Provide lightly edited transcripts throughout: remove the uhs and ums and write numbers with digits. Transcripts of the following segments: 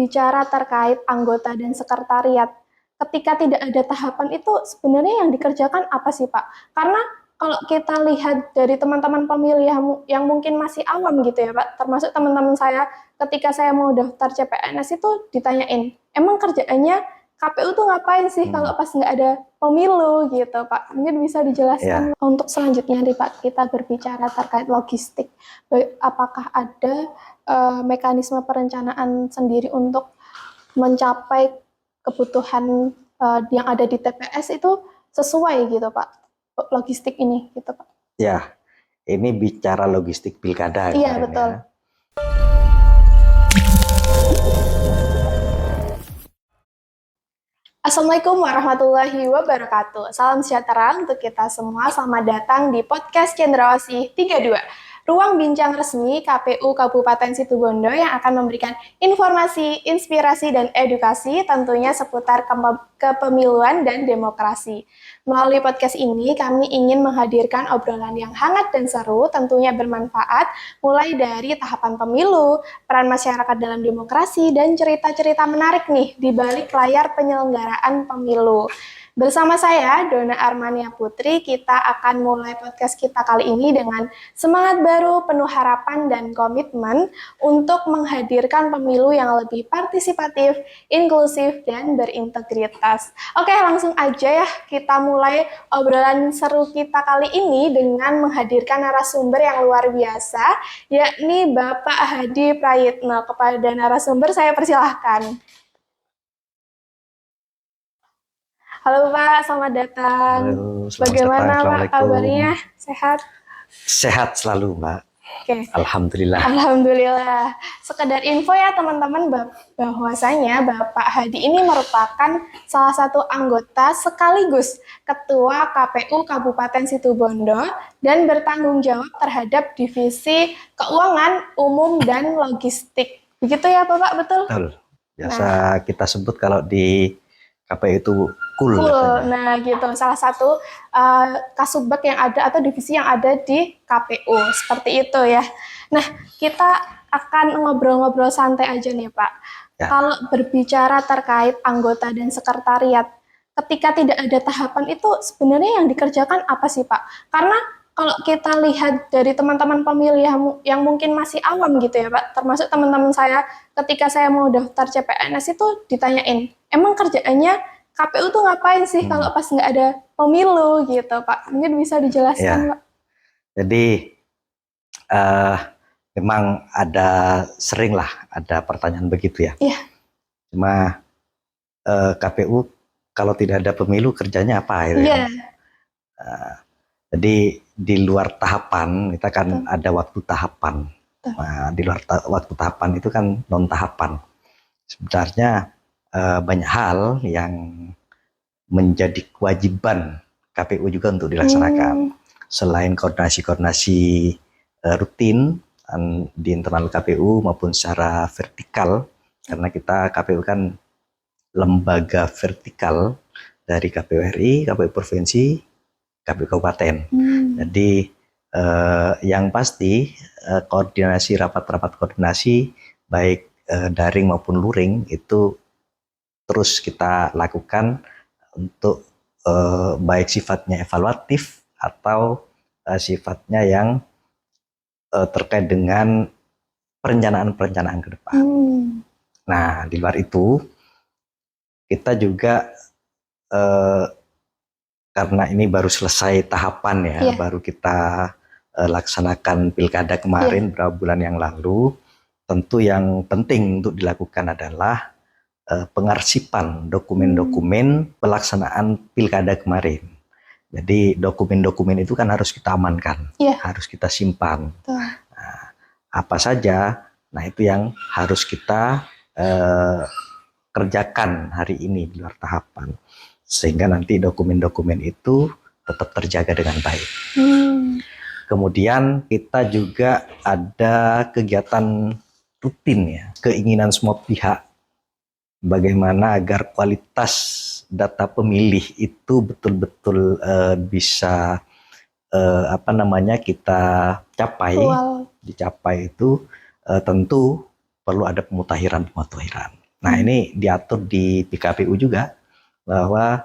Bicara terkait anggota dan sekretariat, ketika tidak ada tahapan itu sebenarnya yang dikerjakan apa sih Pak? Karena kalau kita lihat dari teman-teman pemilih yang mungkin masih awam gitu ya Pak, termasuk teman-teman saya ketika saya mau daftar CPNS itu ditanyain, emang kerjaannya KPU tuh ngapain sih kalau pas nggak ada pemilu gitu Pak? Mungkin bisa dijelaskan. Ya, Untuk selanjutnya nih Pak, kita berbicara terkait logistik. Apakah ada mekanisme perencanaan sendiri untuk mencapai kebutuhan yang ada di TPS itu sesuai gitu Pak, logistik ini gitu Pak. ya, ini bicara logistik pilkada Iya kemarin betul. ya. Assalamualaikum warahmatullahi wabarakatuh. Salam sejahtera untuk kita semua. Selamat datang di podcast Cendrawasih 32. Ruang bincang resmi KPU Kabupaten Situbondo yang akan memberikan informasi, inspirasi, dan edukasi tentunya seputar kepemiluan dan demokrasi. Melalui podcast ini, kami ingin menghadirkan obrolan yang hangat dan seru, tentunya bermanfaat, mulai dari tahapan pemilu, peran masyarakat dalam demokrasi, dan cerita-cerita menarik nih di balik layar penyelenggaraan pemilu. Bersama saya, Dona Armania Putri, kita akan mulai podcast kita kali ini dengan semangat baru, penuh harapan dan komitmen untuk menghadirkan pemilu yang lebih partisipatif, inklusif, dan berintegritas. Oke, langsung aja ya kita mulai obrolan seru kita kali ini dengan menghadirkan narasumber yang luar biasa, yakni Bapak Hadi Prayitno. Kepada narasumber saya persilahkan. Halo Pak, selamat datang. Halo, selamat Bagaimana datang. Pak Assalamualaikum. kabarnya? Sehat? Sehat selalu, Mbak. Oke. Alhamdulillah. Alhamdulillah. Sekedar info ya teman-teman bahwasanya Bapak Hadi ini merupakan salah satu anggota sekaligus Ketua KPU Kabupaten Situbondo dan bertanggung jawab terhadap Divisi Keuangan Umum dan Logistik. Begitu ya Bapak, betul? Betul. Biasa kita sebut kalau di KPU itu KUL. Nah gitu, salah satu kasubag yang ada atau divisi yang ada di KPU, seperti itu ya. Nah, kita akan ngobrol-ngobrol santai aja nih Pak. Ya. Kalau berbicara terkait anggota dan sekretariat, ketika tidak ada tahapan itu sebenarnya yang dikerjakan apa sih Pak? Karena kalau kita lihat dari teman-teman pemilih yang mungkin masih awam gitu ya Pak, termasuk teman-teman saya ketika saya mau daftar CPNS itu ditanyain, emang kerjaannya KPU tuh ngapain sih kalau pas nggak ada pemilu gitu Pak? Mungkin bisa dijelaskan Pak. Jadi memang sering lah ada pertanyaan begitu ya. Iya. Cuma KPU kalau tidak ada pemilu kerjanya apa gitu Iya. Jadi di luar tahapan kita kan ada waktu tahapan. Nah, di luar waktu tahapan itu kan non tahapan. Sebenarnya banyak hal yang menjadi kewajiban KPU juga untuk dilaksanakan. Selain koordinasi-koordinasi rutin di internal KPU maupun secara vertikal, karena kita KPU kan lembaga vertikal dari KPU RI, KPU Provinsi, KPU Kabupaten. Jadi yang pasti koordinasi rapat-rapat koordinasi baik daring maupun luring itu terus kita lakukan untuk baik sifatnya evaluatif atau sifatnya yang terkait dengan perencanaan-perencanaan ke depan. Nah, di luar itu kita juga karena ini baru selesai tahapan ya, baru kita laksanakan pilkada kemarin beberapa bulan yang lalu. Tentu yang penting untuk dilakukan adalah pengarsipan dokumen-dokumen pelaksanaan pilkada kemarin. Jadi dokumen-dokumen itu kan harus kita amankan, harus kita simpan. Nah, apa saja, nah itu yang harus kita kerjakan hari ini di luar tahapan. Sehingga nanti dokumen-dokumen itu tetap terjaga dengan baik. Kemudian kita juga ada kegiatan rutin ya, keinginan semua pihak bagaimana agar kualitas data pemilih itu betul-betul bisa kita capai. Dicapai itu tentu perlu ada pemutahiran. Nah, ini diatur di PKPU juga bahwa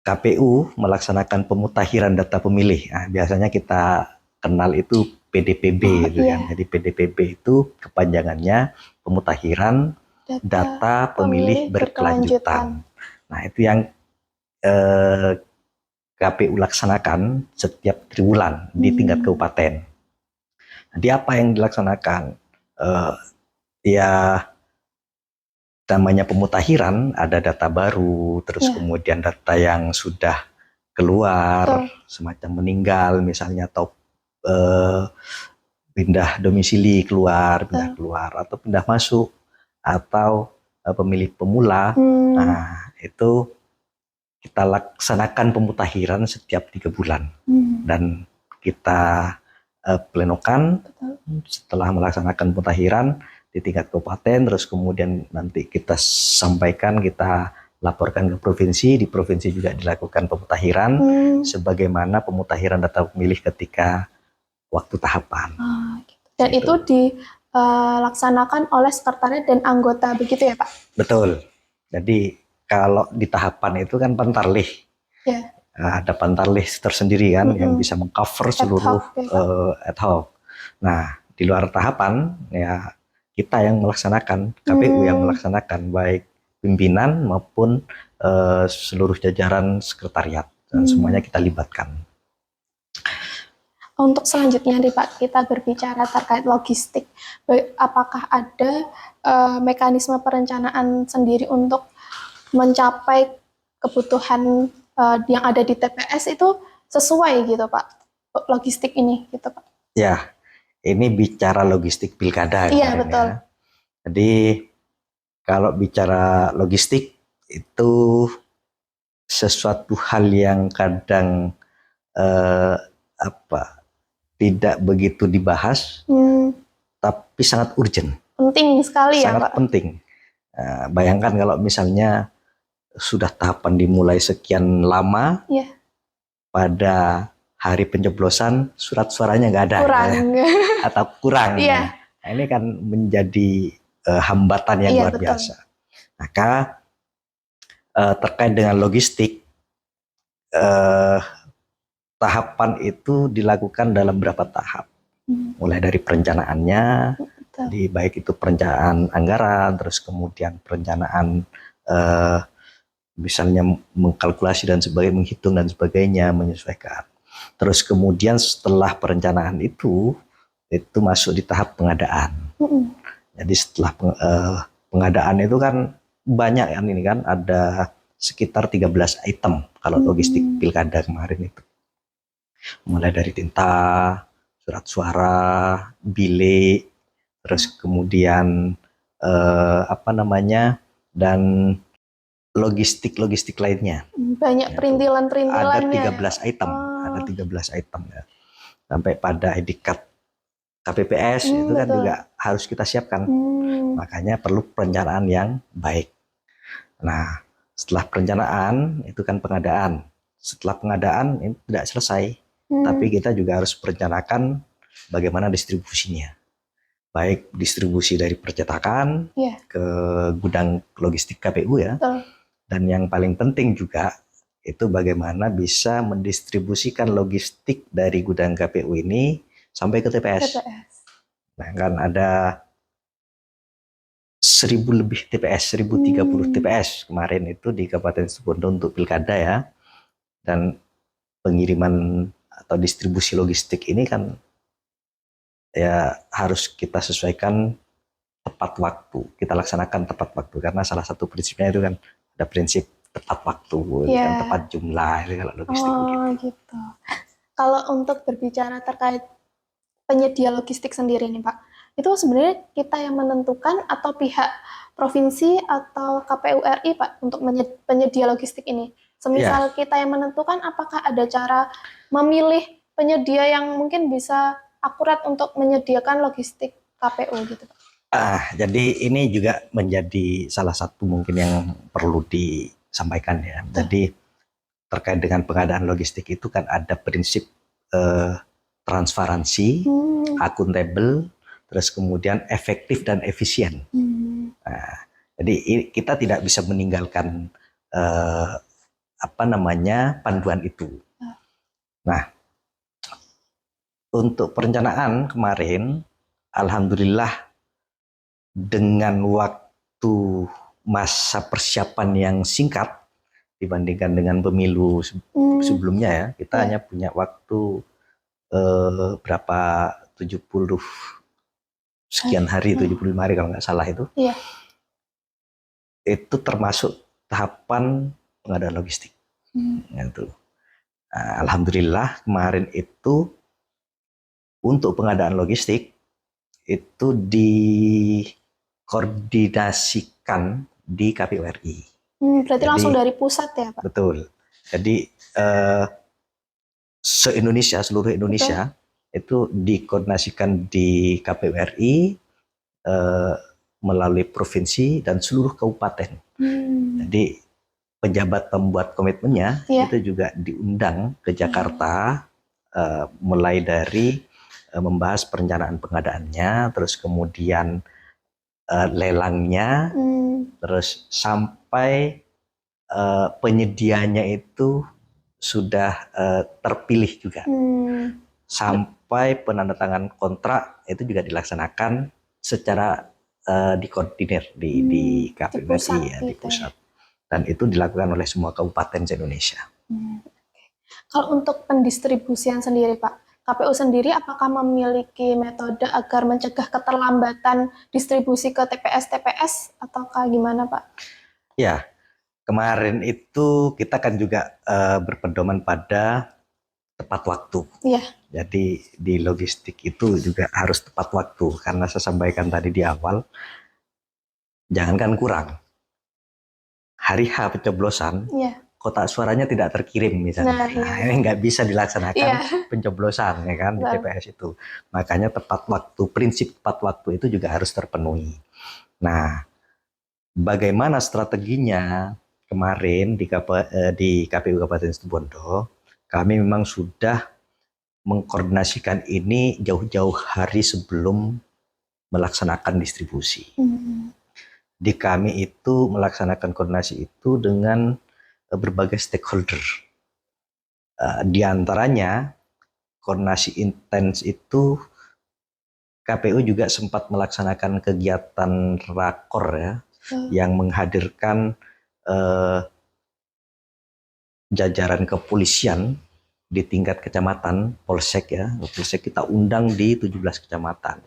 KPU melaksanakan pemutahiran data pemilih. Nah, biasanya kita kenal itu PDPB gitu kan. Jadi PDPB itu kepanjangannya pemutahiran data pemilih berkelanjutan. Nah, itu yang KPU laksanakan setiap triwulan di tingkat kabupaten. Jadi apa yang dilaksanakan? Ya namanya pemutahiran, ada data baru, terus kemudian data yang sudah keluar, semacam meninggal misalnya, atau pindah domisili keluar, atau pindah masuk, atau pemilih pemula. Nah, itu kita laksanakan pemutahiran setiap 3 bulan. Dan kita plenokan setelah melaksanakan pemutahiran di tingkat kabupaten, terus kemudian nanti kita sampaikan, kita laporkan ke provinsi, di provinsi juga dilakukan pemutahiran sebagaimana pemutahiran data pemilih ketika waktu tahapan. Dan itu dilaksanakan oleh sekretariat dan anggota, begitu ya Pak? Betul. Jadi kalau di tahapan itu kan pentarlih. Ada pentarlih tersendiri kan yang bisa mengcover seluruh ad hoc. Nah, di luar tahapan ya kita yang melaksanakan, KPU yang melaksanakan, baik pimpinan maupun seluruh jajaran sekretariat, dan semuanya kita libatkan. Untuk selanjutnya nih Pak, kita berbicara terkait logistik. Apakah ada mekanisme perencanaan sendiri untuk mencapai kebutuhan yang ada di TPS itu sesuai gitu Pak, logistik ini gitu Pak? Ya, ini bicara logistik pilkada. Iya, betul. Ya. Jadi kalau bicara logistik itu sesuatu hal yang kadang tidak begitu dibahas, tapi sangat urgent. Penting sekali ya Pak. Sangat penting. Bayangkan kalau misalnya sudah tahapan dimulai sekian lama, pada hari pencoblosan surat suaranya nggak ada, atau kurang. Nah, ini kan menjadi hambatan yang luar biasa. Maka terkait dengan logistik, tahapan itu dilakukan dalam berapa tahap, mulai dari perencanaannya, baik itu perencanaan anggaran, terus kemudian perencanaan misalnya mengkalkulasi dan sebagainya, menghitung dan sebagainya, menyesuaikan. Terus kemudian setelah perencanaan itu masuk di tahap pengadaan. Jadi setelah pengadaan itu kan banyak kan, ini kan ada sekitar 13 item kalau logistik pilkada kemarin itu. Mulai dari tinta, surat suara, bilik, terus kemudian dan logistik lainnya. Banyak perintilan-perintilannya. Ada 13 item, ada 13 item ya. Sampai pada ID card KPPS itu kan juga harus kita siapkan. Makanya perlu perencanaan yang baik. Nah, setelah perencanaan itu kan pengadaan. Setelah pengadaan ini tidak selesai, tapi kita juga harus perencanakan bagaimana distribusinya. Baik distribusi dari percetakan ke gudang logistik KPU ya. Dan yang paling penting juga itu bagaimana bisa mendistribusikan logistik dari gudang KPU ini sampai ke TPS. Nah, kan ada 1000 lebih TPS, 1030 TPS kemarin itu di Kabupaten Situbondo untuk pilkada ya. Dan pengiriman atau distribusi logistik ini kan ya harus kita sesuaikan tepat waktu, kita laksanakan tepat waktu, karena salah satu prinsipnya itu kan ada prinsip tepat waktu, kan tepat jumlah kalau logistik gitu. Kalau untuk berbicara terkait penyedia logistik sendiri nih Pak, itu sebenarnya kita yang menentukan atau pihak provinsi atau KPU RI Pak untuk penyedia logistik ini? Semisal kita yang menentukan, apakah ada cara memilih penyedia yang mungkin bisa akurat untuk menyediakan logistik KPU gitu Pak? Jadi ini juga menjadi salah satu mungkin yang perlu disampaikan ya. Jadi terkait dengan pengadaan logistik itu kan ada prinsip transparansi, akuntabel, terus kemudian efektif dan efisien. Nah, Jadi kita tidak bisa meninggalkan panduan itu. Nah, untuk perencanaan kemarin, alhamdulillah dengan waktu masa persiapan yang singkat dibandingkan dengan pemilu sebelumnya ya, kita hanya punya waktu berapa 70 sekian hari, 75 hari kalau nggak salah itu. Itu termasuk tahapan pengadaan logistik. Gitu. Alhamdulillah kemarin itu untuk pengadaan logistik itu dikoordinasikan di KPU RI. Berarti jadi, langsung dari pusat ya Pak? Betul. Jadi se-Indonesia, seluruh Indonesia itu dikoordinasikan di KPU RI melalui provinsi dan seluruh kabupaten. Jadi pejabat pembuat komitmennya itu juga diundang ke Jakarta, mulai dari membahas perencanaan pengadaannya, terus kemudian lelangnya, terus sampai penyedianya itu sudah terpilih juga. Sampai penandatangan kontrak itu juga dilaksanakan secara dikoordinir di KPU RI ya, di pusat. Dan itu dilakukan oleh semua kabupaten se-Indonesia. Kalau untuk pendistribusian sendiri Pak, KPU sendiri apakah memiliki metode agar mencegah keterlambatan distribusi ke TPS-TPS ataukah gimana Pak? Ya, kemarin itu kita kan juga berpedoman pada tepat waktu. Jadi di logistik itu juga harus tepat waktu, karena saya sampaikan tadi di awal, jangankan kurang, hari H pencoblosan, kotak suaranya tidak terkirim misalnya. Nah, ini nggak bisa dilaksanakan pencoblosan ya kan di TPS itu. Makanya tepat waktu, prinsip tepat waktu itu juga harus terpenuhi. Nah, bagaimana strateginya kemarin di KPU Kabupaten Situbondo? Kami memang sudah mengkoordinasikan ini jauh-jauh hari sebelum melaksanakan distribusi. Di kami itu melaksanakan koordinasi itu dengan berbagai stakeholder. Di antaranya koordinasi intens itu KPU juga sempat melaksanakan kegiatan rakor ya, yang menghadirkan jajaran kepolisian di tingkat kecamatan, polsek ya, polsek kita undang di 17 kecamatan.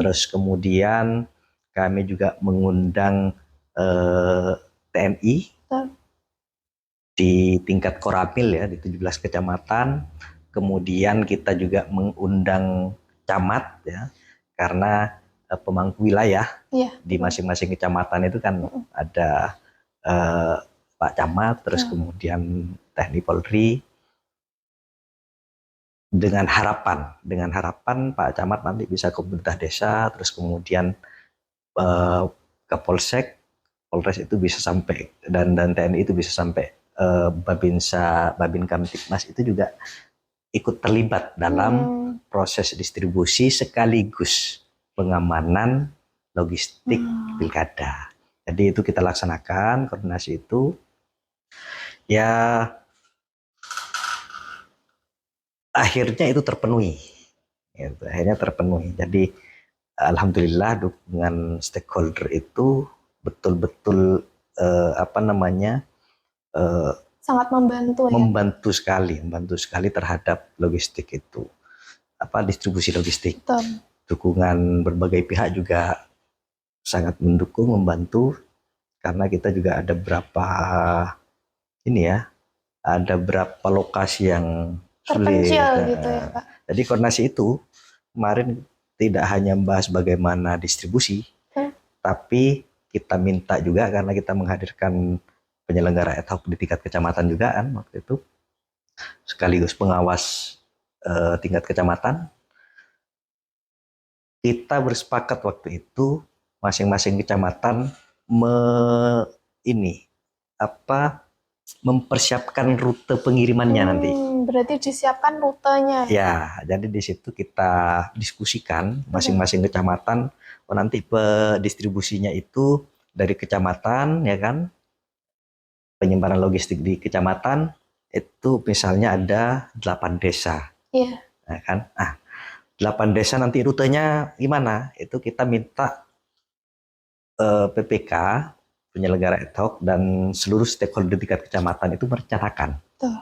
Terus kemudian kami juga mengundang TNI di tingkat Koramil ya, di 17 kecamatan. Kemudian kita juga mengundang camat ya, karena pemangku wilayah di masing-masing kecamatan itu kan ada Pak Camat, terus kemudian TNI Polri. Dengan harapan Pak Camat nanti bisa ke pemerintah desa, terus kemudian ke Polsek, Polres itu bisa sampai, dan TNI itu bisa sampai Babinsa, Babin Kamtipmas itu juga ikut terlibat dalam proses distribusi sekaligus pengamanan logistik pilkada. Jadi itu kita laksanakan koordinasi itu. Ya, akhirnya itu terpenuhi. Gitu, akhirnya terpenuhi. Jadi alhamdulillah dukungan stakeholder itu betul-betul sangat membantu ya. Membantu sekali terhadap logistik itu. Distribusi logistik. Betul. Dukungan berbagai pihak juga sangat mendukung, membantu, karena kita juga ada berapa lokasi yang terpencil gitu ya Pak. Jadi koordinasi itu kemarin tidak hanya membahas bagaimana distribusi, tapi kita minta juga, karena kita menghadirkan penyelenggara ad hoc di tingkat kecamatan juga kan waktu itu, sekaligus pengawas tingkat kecamatan. Kita bersepakat waktu itu masing-masing kecamatan mempersiapkan rute pengirimannya nanti. Berarti disiapkan rutenya. Ya, jadi di situ kita diskusikan masing-masing kecamatan, nanti distribusinya itu dari kecamatan ya kan, penyimpanan logistik di kecamatan itu misalnya ada 8 desa. Iya. Ya kan? 8 desa nanti rutenya gimana? Itu kita minta PPK, penyelenggara ad hoc, dan seluruh stakeholder di tingkat kecamatan itu merencanakan. Tuh.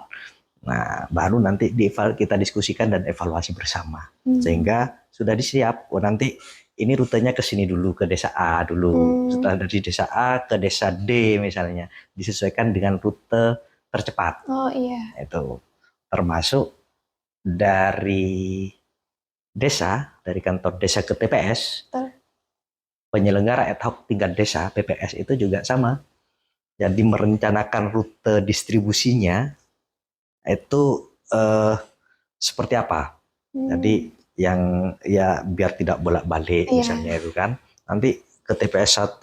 Nah, baru nanti kita diskusikan dan evaluasi bersama. Sehingga sudah disiap, nanti ini rutenya ke sini dulu, ke desa A dulu. Setelah dari desa A ke desa D misalnya, disesuaikan dengan rute tercepat. Oh iya. Itu termasuk dari desa, dari kantor desa ke TPS. Penyelenggara ad hoc tingkat desa, PPS itu juga sama. Jadi merencanakan rute distribusinya itu seperti apa. Jadi yang ya biar tidak bolak-balik misalnya itu kan. Nanti ke TPS 1,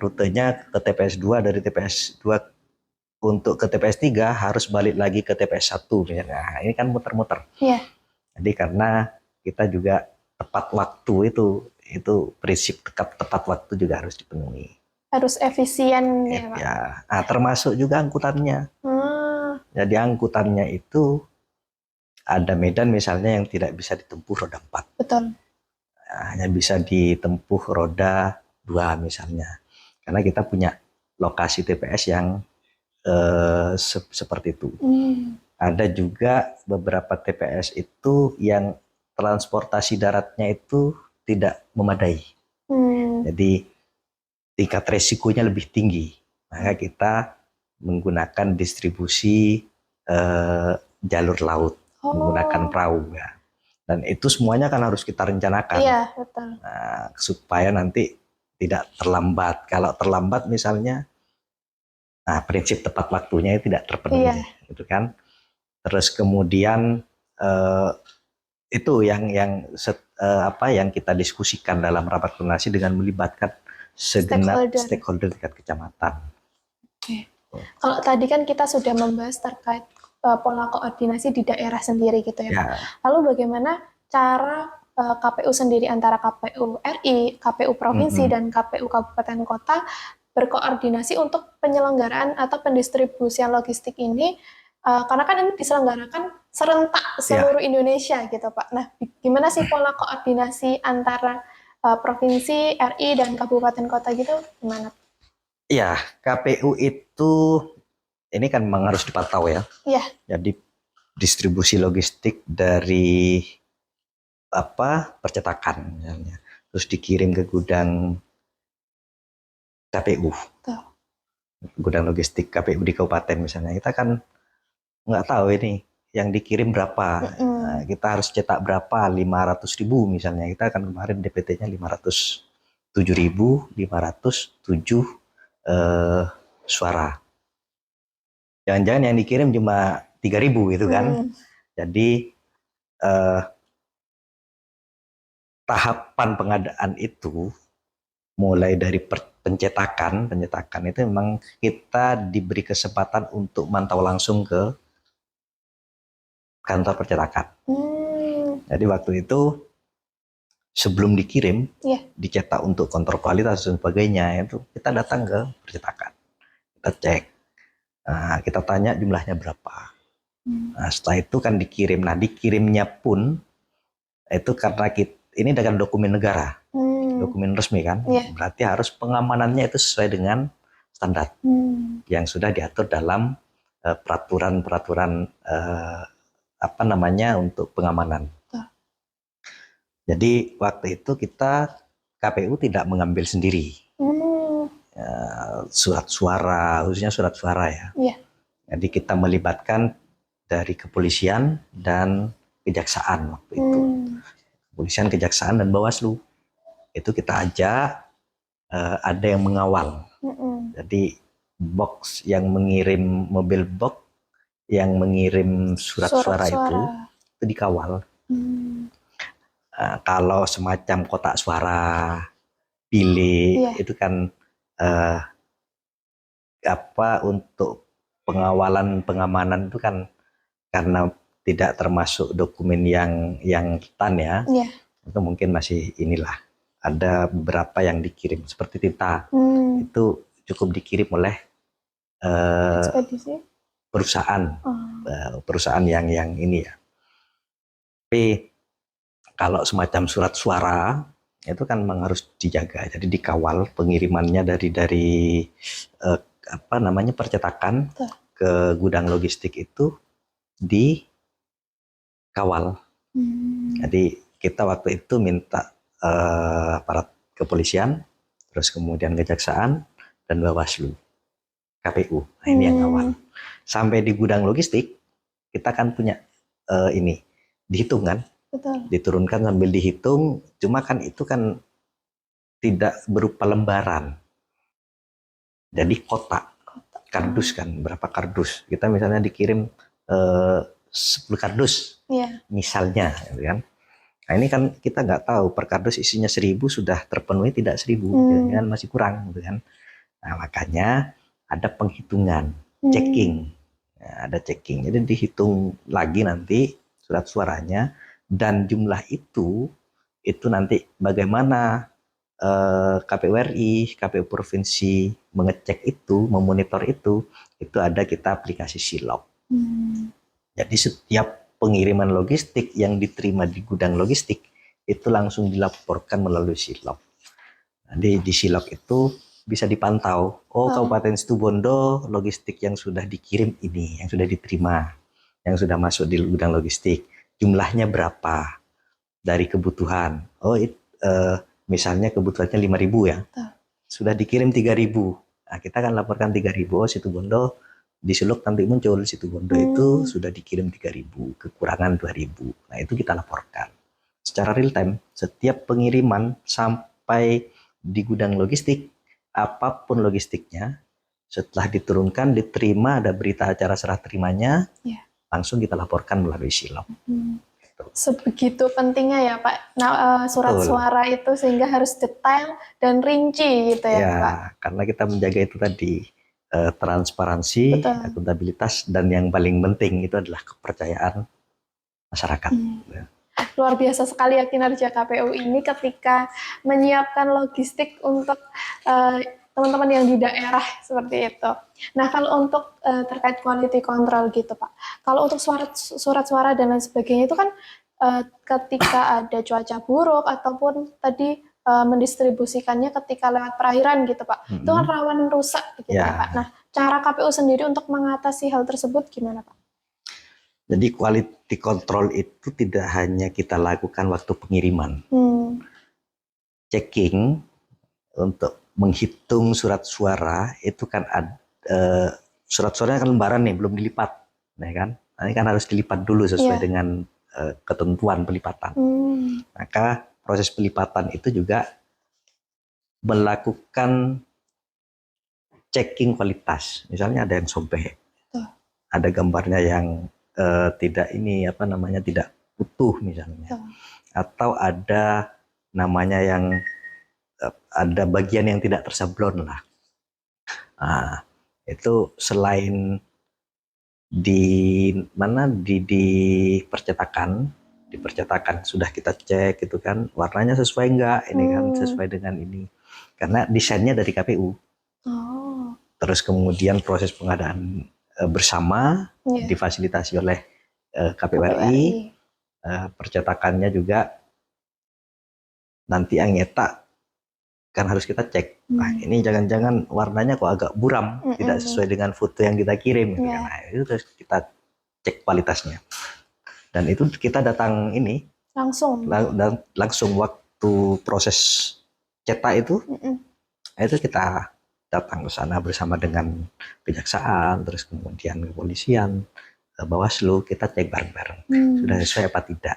rutenya ke TPS 2, dari TPS 2 untuk ke TPS 3 harus balik lagi ke TPS 1 misalnya. Nah, ini kan muter-muter. Iya. Jadi karena kita juga tepat waktu itu prinsip tepat waktu juga harus dipenuhi. Harus efisien ya, Pak. Ya, termasuk juga angkutannya. Jadi angkutannya itu ada medan misalnya yang tidak bisa ditempuh roda 4. Betul. Hanya bisa ditempuh roda 2 misalnya. Karena kita punya lokasi TPS yang seperti itu. Ada juga beberapa TPS itu yang transportasi daratnya itu tidak memadai. Jadi tingkat resikonya lebih tinggi. Maka kita menggunakan distribusi jalur laut, menggunakan perahu ya. Dan itu semuanya kan harus kita rencanakan. Iya, betul. Nah, supaya nanti tidak terlambat. Kalau terlambat misalnya, prinsip tepat waktunya tidak terpenuhi, gitu kan. Terus kemudian itu yang kita diskusikan dalam rapat koordinasi dengan melibatkan segenap stakeholder tingkat kecamatan. Oke. Kalau tadi kan kita sudah membahas terkait pola koordinasi di daerah sendiri gitu ya, Pak. Lalu bagaimana cara KPU sendiri antara KPU RI, KPU provinsi dan KPU kabupaten kota berkoordinasi untuk penyelenggaraan atau pendistribusian logistik ini? Karena kan ini diselenggarakan serentak seluruh Indonesia gitu, Pak. Nah, gimana sih pola koordinasi antara provinsi, RI, dan kabupaten kota gitu? Gimana? Iya, KPU itu ini kan memang harus dipantau ya. Iya. Jadi distribusi logistik dari percetakan misalnya, terus dikirim ke gudang KPU. Gudang logistik KPU di kabupaten misalnya, kita kan nggak tahu ini yang dikirim berapa. Nah, kita harus cetak berapa, 500.000 misalnya. Kita kan kemarin DPT-nya 507.507 suara. Jangan-jangan yang dikirim cuma 3.000 gitu kan. Jadi tahapan pengadaan itu mulai dari pencetakan itu memang kita diberi kesempatan untuk mantau langsung ke kantor percetakan. Jadi waktu itu sebelum dikirim, dicetak untuk kontrol kualitas dan sebagainya, itu kita datang ke percetakan, kita cek, kita tanya jumlahnya berapa. Nah, setelah itu kan dikirim. Nah, dikirimnya pun itu karena ini dengan dokumen negara, dokumen resmi kan, berarti harus pengamanannya itu sesuai dengan standar yang sudah diatur dalam peraturan untuk pengamanan. Jadi waktu itu kita KPU tidak mengambil sendiri surat suara, khususnya surat suara ya. Jadi kita melibatkan dari kepolisian dan kejaksaan waktu itu. Kepolisian, kejaksaan, dan Bawaslu. Itu kita ajak, ada yang mengawal. Jadi box yang mengirim, mobil box yang mengirim surat suara itu dikawal. Kalau semacam kotak suara, bilik, itu kan untuk pengamanan itu kan karena tidak termasuk dokumen yang rentan ya, itu mungkin masih inilah ada beberapa yang dikirim seperti tinta itu cukup dikirim oleh ekspedisi perusahaan yang ini ya. Tapi kalau semacam surat suara itu kan memang harus dijaga, jadi dikawal pengirimannya dari percetakan ke gudang logistik itu dikawal. Jadi kita waktu itu minta aparat kepolisian, terus kemudian kejaksaan dan Bawaslu, KPU. Nah, ini yang awal. Sampai di gudang logistik kita kan punya ini dihitung kan. Betul. Diturunkan sambil dihitung, cuma kan itu kan tidak berupa lembaran. Jadi kotak. Kardus kan, berapa kardus. Kita misalnya dikirim 10 kardus. Misalnya gitu kan. Nah, ini kan kita nggak tahu per kardus isinya 1000 sudah terpenuhi tidak 1000, jangan masih kurang gitu kan. Nah, makanya ada penghitungan, checking. Nah, ada checking. Jadi dihitung lagi nanti surat suaranya dan jumlah itu nanti bagaimana KPU RI, KPU provinsi mengecek itu, memonitor itu ada kita aplikasi Silog. Jadi setiap pengiriman logistik yang diterima di gudang logistik itu langsung dilaporkan melalui Silog. Jadi di Silog itu bisa dipantau, Kabupaten Situbondo logistik yang sudah dikirim ini, yang sudah diterima, yang sudah masuk di gudang logistik, jumlahnya berapa dari kebutuhan. Misalnya kebutuhannya 5.000 ya, sudah dikirim 3.000. Nah, kita kan laporkan 3.000, Situbondo di Silog nanti muncul Situbondo itu sudah dikirim 3.000, kekurangan 2.000. Nah, itu kita laporkan secara real time setiap pengiriman sampai di gudang logistik, apapun logistiknya, setelah diturunkan, diterima, ada berita acara serah terimanya, langsung kita laporkan melalui Silog. Sebegitu pentingnya ya Pak, surat suara itu sehingga harus detail dan rinci gitu ya Pak. Karena kita menjaga itu tadi transparansi, akuntabilitas, dan yang paling penting itu adalah kepercayaan masyarakat. Luar biasa sekali ya kinerja KPU ini ketika menyiapkan logistik untuk teman-teman yang di daerah seperti itu. Nah, kalau untuk terkait quality control gitu Pak, kalau untuk surat suara dan lain sebagainya itu kan ketika ada cuaca buruk ataupun tadi mendistribusikannya ketika lewat perairan gitu Pak, itu kan rawan rusak gitu ya Pak. Nah, cara KPU sendiri untuk mengatasi hal tersebut gimana Pak? Jadi quality control itu tidak hanya kita lakukan waktu pengiriman. Checking untuk menghitung surat suara itu kan ada surat suaranya kan lembaran nih, belum dilipat, nah kan? Ini kan harus dilipat dulu sesuai dengan ketentuan pelipatan. Maka proses pelipatan itu juga melakukan checking kualitas. Misalnya ada yang sobek, ada gambarnya yang tidak tidak utuh misalnya, atau ada namanya yang ada bagian yang tidak tersablon lah. Nah, itu selain di percetakan sudah kita cek gitu kan, warnanya sesuai enggak, ini kan sesuai dengan ini, karena desainnya dari KPU. Terus kemudian proses pengadaan bersama difasilitasi oleh KPU RI, percetakannya juga nanti yang nyetak kan harus kita cek. Nah, ini jangan-jangan warnanya kok agak buram, tidak sesuai dengan foto yang kita kirim. Gitu kan. Nah, itu terus kita cek kualitasnya. Dan itu kita datang ini langsung waktu proses cetak itu kita datang ke sana bersama dengan kejaksaan, terus kemudian kepolisian, Bawaslu, kita cek bareng-bareng. Sudah sesuai apa tidak?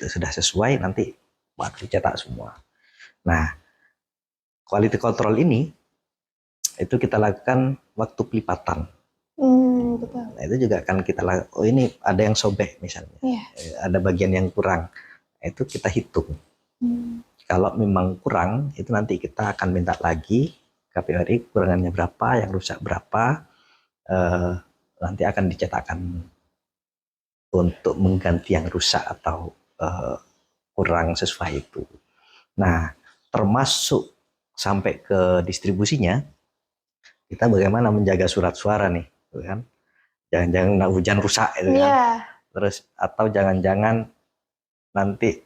Sudah sesuai, nanti waktu cetak semua. Nah, quality control ini itu kita lakukan waktu pelipatan. Betul. Nah, itu juga akan kita lakukan. Oh, ini ada yang sobek misalnya, ada bagian yang kurang, itu kita hitung. Kalau memang kurang, itu nanti kita akan minta lagi KPU RI kurangannya berapa, yang rusak berapa, nanti akan dicetakkan untuk mengganti yang rusak atau kurang sesuai itu. Nah, termasuk sampai ke distribusinya, kita bagaimana menjaga surat suara nih, gitu kan? Jangan-jangan hujan rusak itu kan. Yeah. Terus atau jangan-jangan nanti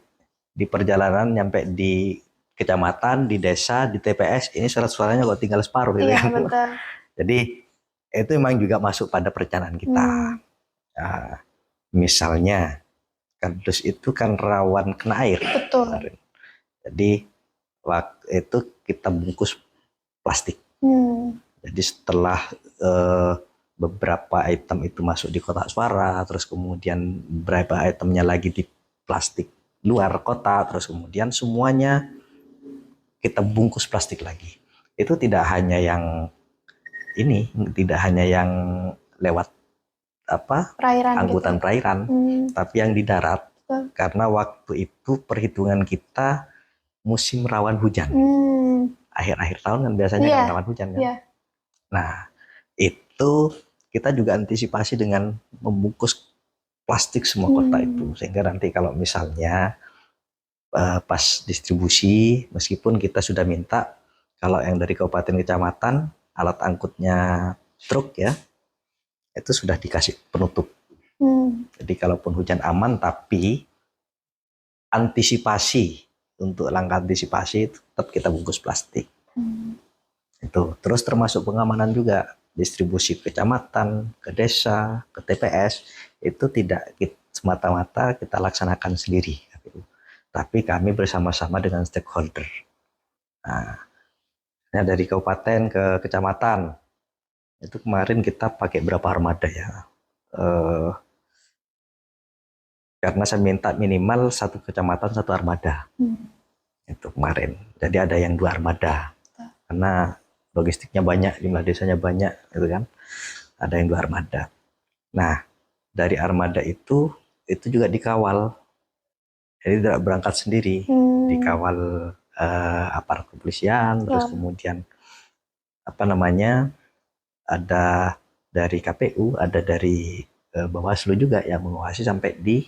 di perjalanan nyampe di kecamatan, di desa, di TPS, ini surat suaranya kok tinggal separuh gitu kan. Betul. Jadi itu memang juga masuk pada perencanaan kita. Nah, misalnya kardus itu kan rawan kena air. Betul. Jadi waktu itu kita bungkus plastik. Jadi setelah beberapa item itu masuk di kotak suara, terus kemudian beberapa itemnya lagi di plastik luar kota, terus kemudian semuanya kita bungkus plastik lagi. Itu tidak hanya yang ini, tidak hanya yang lewat perairan angkutan gitu. Perairan, tapi yang di darat. Karena waktu itu perhitungan kita musim rawan hujan. Akhir-akhir tahun kan biasanya kan rawan hujan kan. Nah, itu kita juga antisipasi dengan membungkus plastik semua kota itu, sehingga nanti kalau misalnya pas distribusi, meskipun kita sudah minta kalau yang dari kabupaten kecamatan alat angkutnya truk ya, itu sudah dikasih penutup. Jadi kalaupun hujan aman, tapi antisipasi, untuk langkah antisipasi tetap kita bungkus plastik. Itu terus termasuk pengamanan juga, distribusi ke kecamatan, ke desa, ke TPS itu tidak semata-mata kita laksanakan sendiri, tapi kami bersama-sama dengan stakeholder. Nah, dari kabupaten ke kecamatan itu kemarin kita pakai berapa armada ya? Karena saya minta minimal satu kecamatan satu armada. Itu kemarin. Jadi ada yang 2 armada. Karena logistiknya banyak, jumlah desanya banyak, gitu kan. Ada yang 2 armada. Nah, dari armada itu juga dikawal. Jadi tidak berangkat sendiri, dikawal aparat kepolisian, terus kemudian ada dari KPU, ada dari Bawaslu juga yang mengawasi sampai di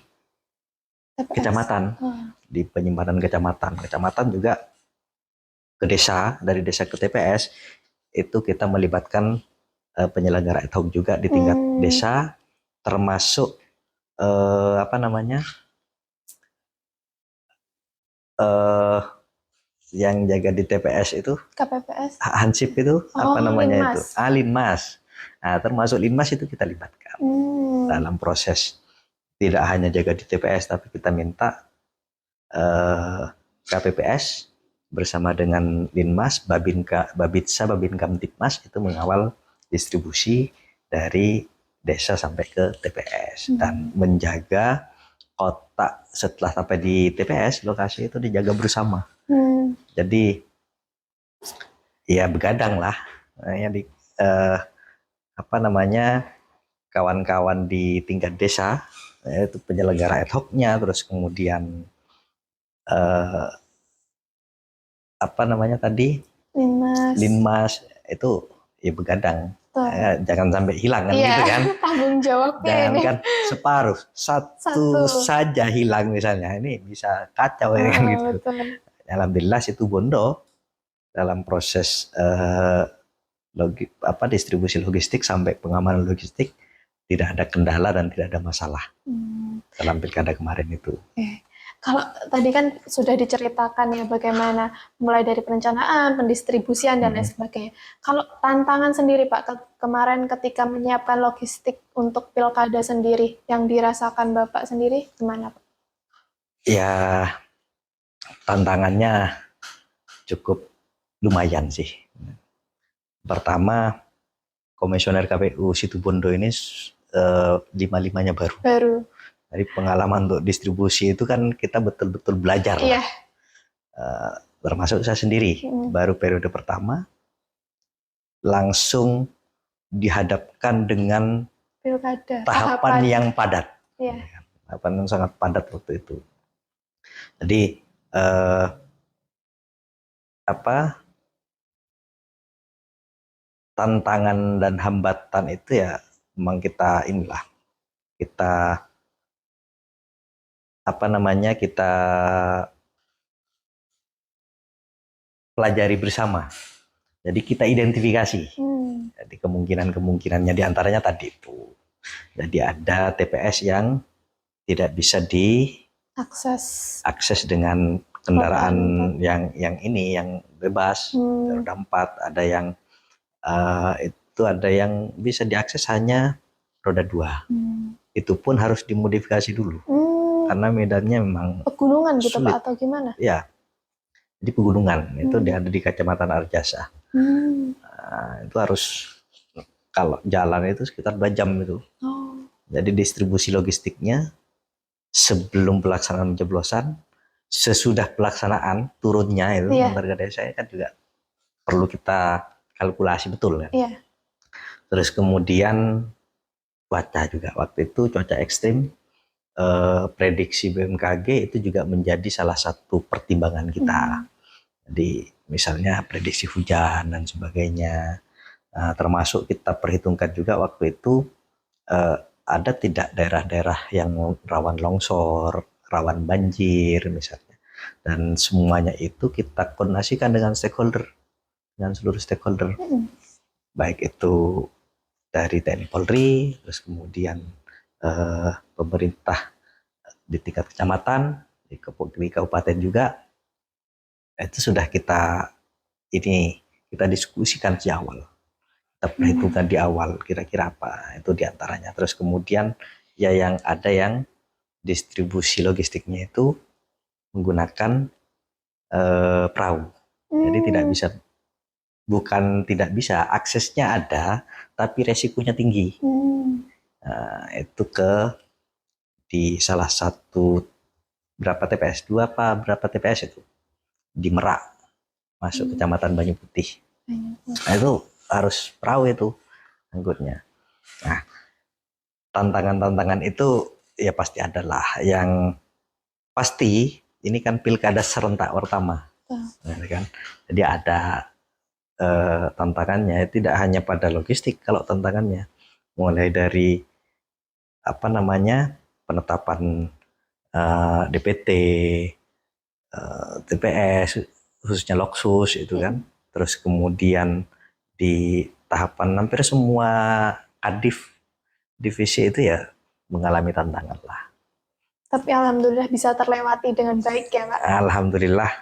kecamatan, di penyimpanan kecamatan. Kecamatan juga ke desa, dari desa ke TPS itu kita melibatkan penyelenggara ad hoc juga di tingkat desa, termasuk yang jaga di TPS itu KPPS, Hansip itu itu Linmas. Nah, termasuk Linmas itu kita libatkan dalam proses, tidak hanya jaga di TPS, tapi kita minta KPPS bersama dengan Linmas, Babinsa, Babin Kamtipmas itu mengawal distribusi dari desa sampai ke TPS dan menjaga kotak setelah sampai di TPS, lokasi itu dijaga bersama. Jadi ya begadang lah, kawan-kawan di tingkat desa, itu penyelenggara ad hoc-nya, terus kemudian Linmas itu ya begadang. Jangan sampai hilang kan, gitu kan. Tanggung jawabnya jangan kan separuh, satu saja hilang misalnya, ini bisa kacau ya kan gitu. Alhamdulillah situ Bondo dalam proses distribusi logistik sampai pengamanan logistik tidak ada kendala dan tidak ada masalah dalam pilkada kemarin itu. Kalau tadi kan sudah diceritakan ya bagaimana mulai dari perencanaan, pendistribusian dan lain sebagainya. Kalau tantangan sendiri Pak kemarin ketika menyiapkan logistik untuk pilkada sendiri yang dirasakan Bapak sendiri gimana Pak? Ya tantangannya cukup lumayan sih. Pertama, komisioner KPU Situbondo ini 5-5-nya baru. Dari pengalaman untuk distribusi itu kan kita betul-betul belajar lah. Termasuk saya sendiri, baru periode pertama langsung dihadapkan dengan pilkada, tahapan yang padat. Tahapan yang sangat padat waktu itu. Jadi tantangan dan hambatan itu ya memang kita pelajari bersama. Jadi kita identifikasi. Jadi kemungkinan-kemungkinannya diantaranya tadi itu. Jadi ada TPS yang tidak bisa diakses dengan kendaraan yang bebas, roda 4, ada yang itu ada yang bisa diakses hanya roda 2. Itu pun harus dimodifikasi dulu. Karena medannya memang pegunungan gitu sulit. Pak atau gimana? Ya. Di pegunungan itu ada di Kecamatan Arjasa. Itu harus kalau jalan itu sekitar 2 jam itu. Jadi distribusi logistiknya sebelum pelaksanaan pencoblosan, sesudah pelaksanaan turunnya itu warga desa kan juga perlu kita kalkulasi betul kan. Terus kemudian cuaca juga, waktu itu cuaca ekstrim, prediksi BMKG itu juga menjadi salah satu pertimbangan kita. Jadi misalnya prediksi hujan dan sebagainya, termasuk kita perhitungkan juga waktu itu ada tidak daerah-daerah yang rawan longsor, rawan banjir misalnya, dan semuanya itu kita koordinasikan dengan stakeholder, dengan seluruh stakeholder, baik itu dari TNI Polri, terus kemudian pemerintah di tingkat kecamatan, di kabupaten juga. Itu sudah kita diskusikan di awal, kita perhitungkan di awal kira-kira apa itu diantaranya. Terus kemudian ya yang ada yang distribusi logistiknya itu menggunakan perahu. Jadi tidak bisa aksesnya ada tapi resikonya tinggi. Itu di salah satu berapa TPS, 2 apa berapa TPS itu di Merak, masuk Kecamatan Banyu Putih. Nah, itu harus perahu itu angkutnya. Nah, tantangan-tantangan itu ya pasti ada lah. Yang pasti ini kan pilkada serentak pertama, kan? Jadi ada tantangannya, tidak hanya pada logistik. Kalau tantangannya mulai dari penetapan DPT, TPS, khususnya Loksus itu kan. Terus kemudian di tahapan hampir semua kadif divisi itu ya mengalami tantangan lah. Tapi alhamdulillah bisa terlewati dengan baik ya Pak? Alhamdulillah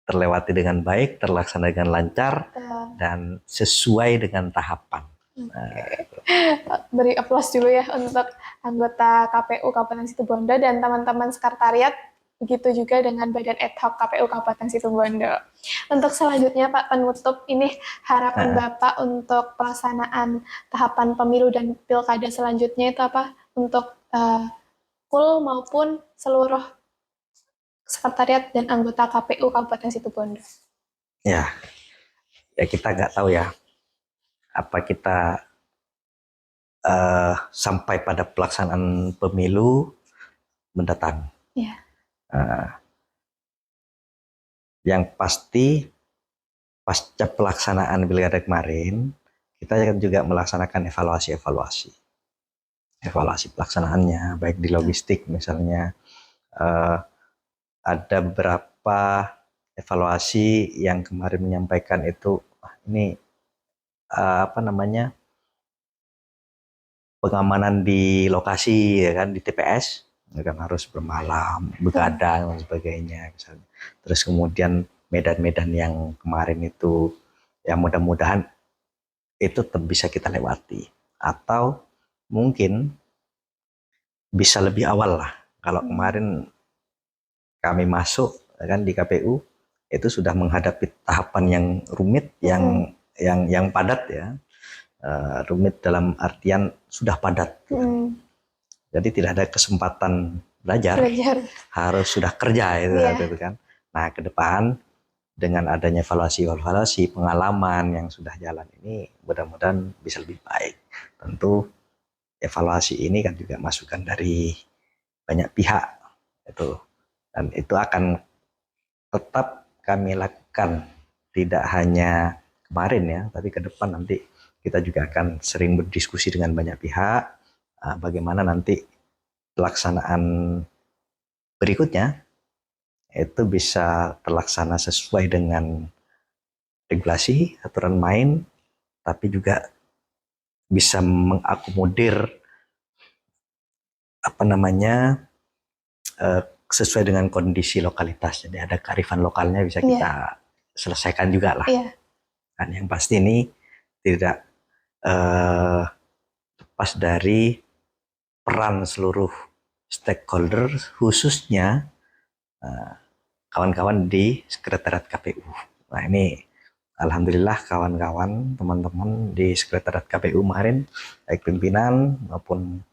terlewati dengan baik, terlaksana dengan lancar, dan sesuai dengan tahapan. Beri aplaus dulu ya untuk anggota KPU Kabupaten Situbondo dan teman-teman sekretariat, begitu juga dengan Badan Ad Hoc KPU Kabupaten Situbondo. Untuk selanjutnya Pak penutup, ini harapan Bapak untuk pelaksanaan tahapan pemilu dan pilkada selanjutnya itu apa untuk KUL maupun seluruh sekretariat dan anggota KPU Kabupaten Situbondo? Ya kita nggak tahu ya apa kita sampai pada pelaksanaan pemilu mendatang. Yang pasti pasca pelaksanaan pilkada kemarin, kita akan juga melaksanakan evaluasi pelaksanaannya, baik di logistik misalnya. Ada beberapa evaluasi yang kemarin menyampaikan itu, ini pengamanan di lokasi ya kan, di TPS kan harus bermalam, begadang dan sebagainya misalnya. Terus kemudian medan-medan yang kemarin itu ya mudah-mudahan itu tetap bisa kita lewati, atau mungkin bisa lebih awal lah. Kalau kemarin kami masuk kan di KPU itu sudah menghadapi tahapan yang rumit, yang padat ya. Rumit dalam artian sudah padat. Jadi tidak ada kesempatan belajar. Harus sudah kerja itu kan. Nah, ke depan dengan adanya evaluasi pengalaman yang sudah jalan ini, mudah-mudahan bisa lebih baik. Tentu evaluasi ini kan juga masukan dari banyak pihak itu, dan itu akan tetap kami lakukan, tidak hanya kemarin ya, tapi ke depan nanti kita juga akan sering berdiskusi dengan banyak pihak bagaimana nanti pelaksanaan berikutnya itu bisa terlaksana sesuai dengan regulasi, aturan main, tapi juga bisa mengakomodir sesuai dengan kondisi lokalitas. Jadi ada kearifan lokalnya bisa kita selesaikan juga lah. Dan yang pasti ini tidak lepas dari peran seluruh stakeholder, khususnya kawan-kawan di sekretariat KPU. Nah ini alhamdulillah kawan-kawan, teman-teman di sekretariat KPU kemarin, baik pimpinan maupun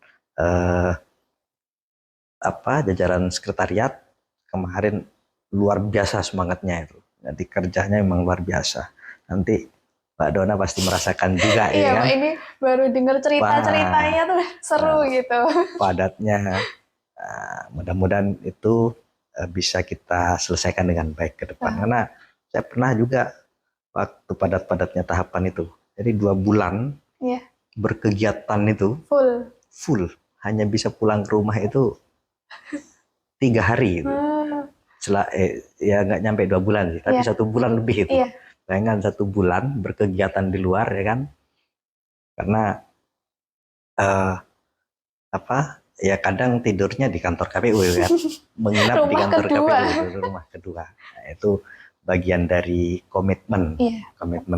jajaran sekretariat kemarin luar biasa semangatnya itu. Nanti kerjanya memang luar biasa. Nanti Mbak Dona pasti merasakan juga iya, kan? Ini baru dengar cerita-ceritanya tuh seru gitu. Padatnya, mudah-mudahan itu bisa kita selesaikan dengan baik ke depan. Karena saya pernah juga waktu padat-padatnya tahapan itu, jadi 2 bulan berkegiatan itu full, hanya bisa pulang ke rumah itu 3 hari itu. Ya nggak nyampe 2 bulan sih, tapi 1 bulan lebih itu. Bayangkan 1 bulan berkegiatan di luar ya kan, karena ya kadang tidurnya di kantor KPU ya kan, menginap di kantor KPU itu rumah kedua. Nah, itu bagian dari komitmen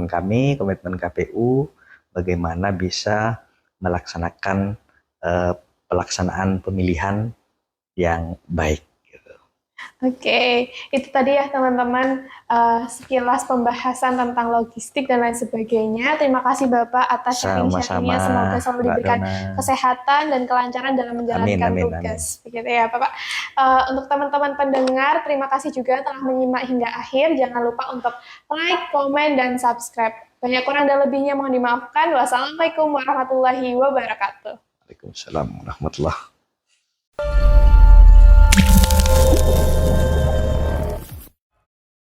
kami, komitmen KPU, bagaimana bisa melaksanakan pelaksanaan pemilihan yang baik. Oke, itu tadi ya teman-teman sekilas pembahasan tentang logistik dan lain sebagainya. Terima kasih Bapak atas sharing-sharingnya. Semoga selalu diberikan kesehatan dan kelancaran dalam menjalankan tugas. Begitu ya Bapak. Untuk teman-teman pendengar, terima kasih juga telah menyimak hingga akhir. Jangan lupa untuk like, komen, dan subscribe. Banyak kurang dan lebihnya mohon dimaafkan. Wassalamualaikum warahmatullahi wabarakatuh. Waalaikumsalam warahmatullahi wabarakatuh.